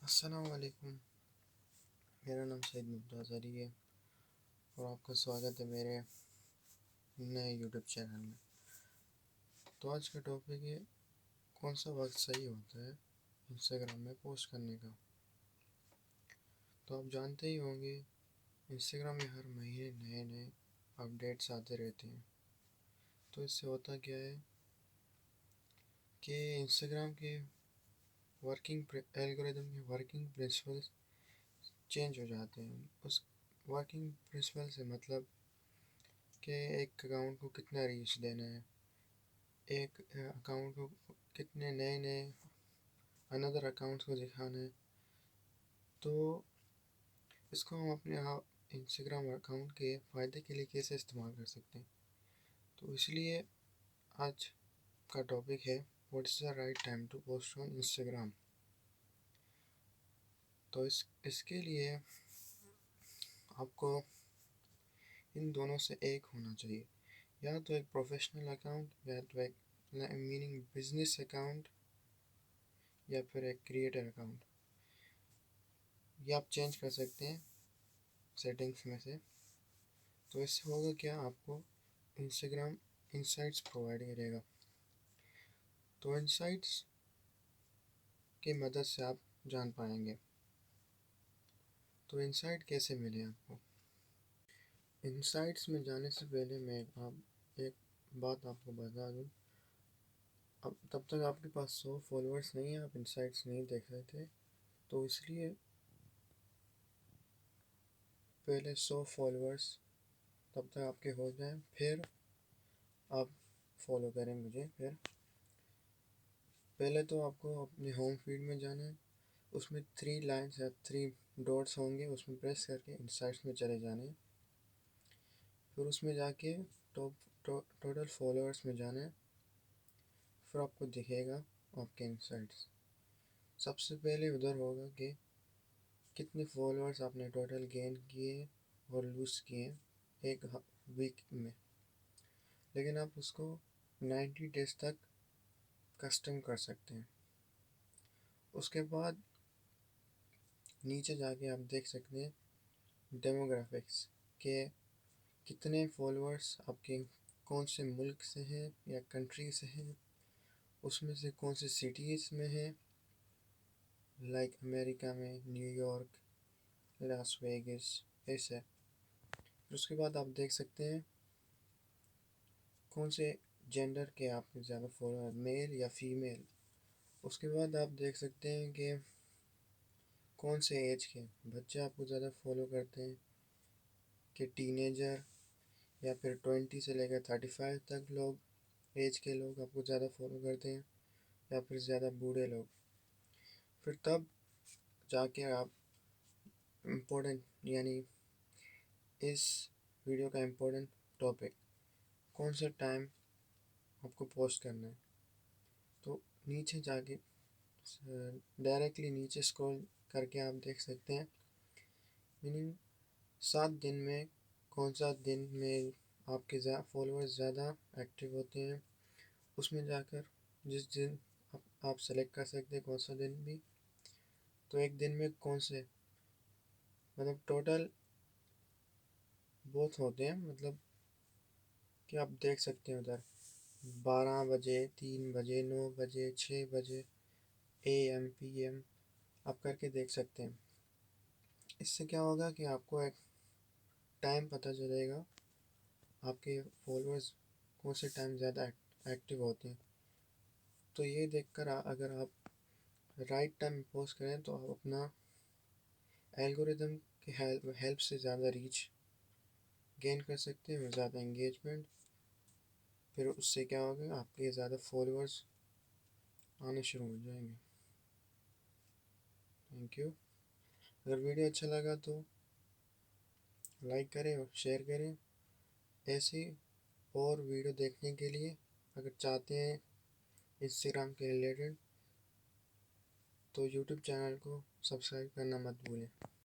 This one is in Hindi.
अस्सलाम वालेकुम। मेरा नाम सईद अज़हरी है और आपका स्वागत है मेरे नए यूट्यूब चैनल में। तो आज का टॉपिक है कौन सा वक्त सही होता है इंस्टाग्राम में पोस्ट करने का। तो आप जानते ही होंगे इंस्टाग्राम में हर महीने नए नए अपडेट्स आते रहते हैं। तो इससे होता क्या है कि इंस्टाग्राम के वर्किंग एल्गोरिदम के वर्किंग प्रिंसिपल्स चेंज हो जाते हैं। उस वर्किंग प्रिंसिपल से मतलब कि एक अकाउंट को कितना रीच देना है, एक अकाउंट को कितने नए नए अनदर अकाउंट्स को दिखाना है। तो इसको हम अपने इंस्टाग्राम अकाउंट के फ़ायदे के लिए कैसे इस्तेमाल कर सकते हैं। तो इसलिए आज का टॉपिक है what is the right time to post on Instagram. तो इसके लिए आपको इन दोनों से एक होना चाहिए, या तो एक प्रोफेशनल अकाउंट या तो एक मीनिंग बिजनेस अकाउंट या फिर एक क्रिएटर अकाउंट। ये आप चेंज कर सकते हैं सेटिंग्स में से। तो इससे होगा क्या, आपको इंस्टाग्राम इंसाइट्स प्रोवाइड करेगा। तो इंसाइट्स की मदद से आप जान पाएंगे। तो इंसाइट कैसे मिले आपको। इंसाइट्स में जाने से पहले मैं एक बात आपको बता दूँ। अब तब तक आपके पास 100 फॉलोअर्स नहीं है, आप इंसाइट्स नहीं देख रहे थे। तो इसलिए पहले 100 फॉलोअर्स तब तक आपके हो जाएं, फिर आप फॉलो करें मुझे। फिर पहले तो आपको अपने होम फीड में जाना है, उसमें 3 लाइन्स या 3 डॉट्स होंगे, उसमें प्रेस करके इंसाइट्स में चले जाने। फिर उसमें जाके टोटल फॉलोअर्स में जाना है। फिर आपको दिखेगा आपके इंसाइट्स। सबसे पहले उधर होगा कि कितने फॉलोअर्स आपने टोटल गेन किए और लूज़ किए एक वीक में। लेकिन आप उसको 90 डेज तक कस्टम कर सकते हैं। उसके बाद नीचे जाके आप देख सकते हैं डेमोग्राफिक्स के कितने फॉलोअर्स आपके कौन से मुल्क से हैं या कंट्री से हैं, उसमें से कौन से सिटीज़ में हैं, लाइक अमेरिका में न्यूयॉर्क, लास वेगस, ऐसे। उसके बाद आप देख सकते हैं कौन से जेंडर के आपके ज़्यादा फॉलोअर, मेल या फीमेल। उसके बाद आप देख सकते हैं कि कौन से एज के बच्चे आपको ज़्यादा फॉलो करते हैं, कि टीनेजर या फिर 20 से लेकर 35 तक एज के लोग आपको ज़्यादा फॉलो करते हैं, या फिर ज़्यादा बूढ़े लोग। फिर तब जाके आप इम्पोर्टेंट, यानी इस वीडियो का इम्पोर्टेंट टॉपिक कौन सा टाइम आपको पोस्ट करना है। तो नीचे जाके डायरेक्टली नीचे स्क्रॉल करके आप देख सकते हैं मीनिंग 7 दिन में कौन सा दिन में आपके फॉलोअर्स ज़्यादा एक्टिव होते हैं। उसमें जाकर जिस दिन आप सेलेक्ट कर सकते हैं कौन सा दिन भी। तो एक दिन में कौन से मतलब टोटल बहुत होते हैं, मतलब कि आप देख सकते हैं उधर 12 बजे, 3 बजे, 9 बजे, 6 बजे, AM PM आप करके देख सकते हैं। इससे क्या होगा कि आपको एक टाइम पता चलेगा आपके फॉलोअर्स कौन से टाइम ज़्यादा एक्टिव होते हैं। तो ये देखकर अगर आप राइट टाइम पोस्ट करें तो आप अपना एल्गोरिदम की हेल्प से ज़्यादा रीच गेन कर सकते हैं और ज़्यादा एंगेजमेंट। फिर उससे क्या होगा, आपके ज़्यादा फॉलोअर्स आने शुरू हो जाएंगे। Thank you. अगर वीडियो अच्छा लगा तो लाइक करें और शेयर करें। ऐसी और वीडियो देखने के लिए अगर चाहते हैं इंस्टाग्राम के रिलेटेड तो यूट्यूब चैनल को सब्सक्राइब करना मत भूलें।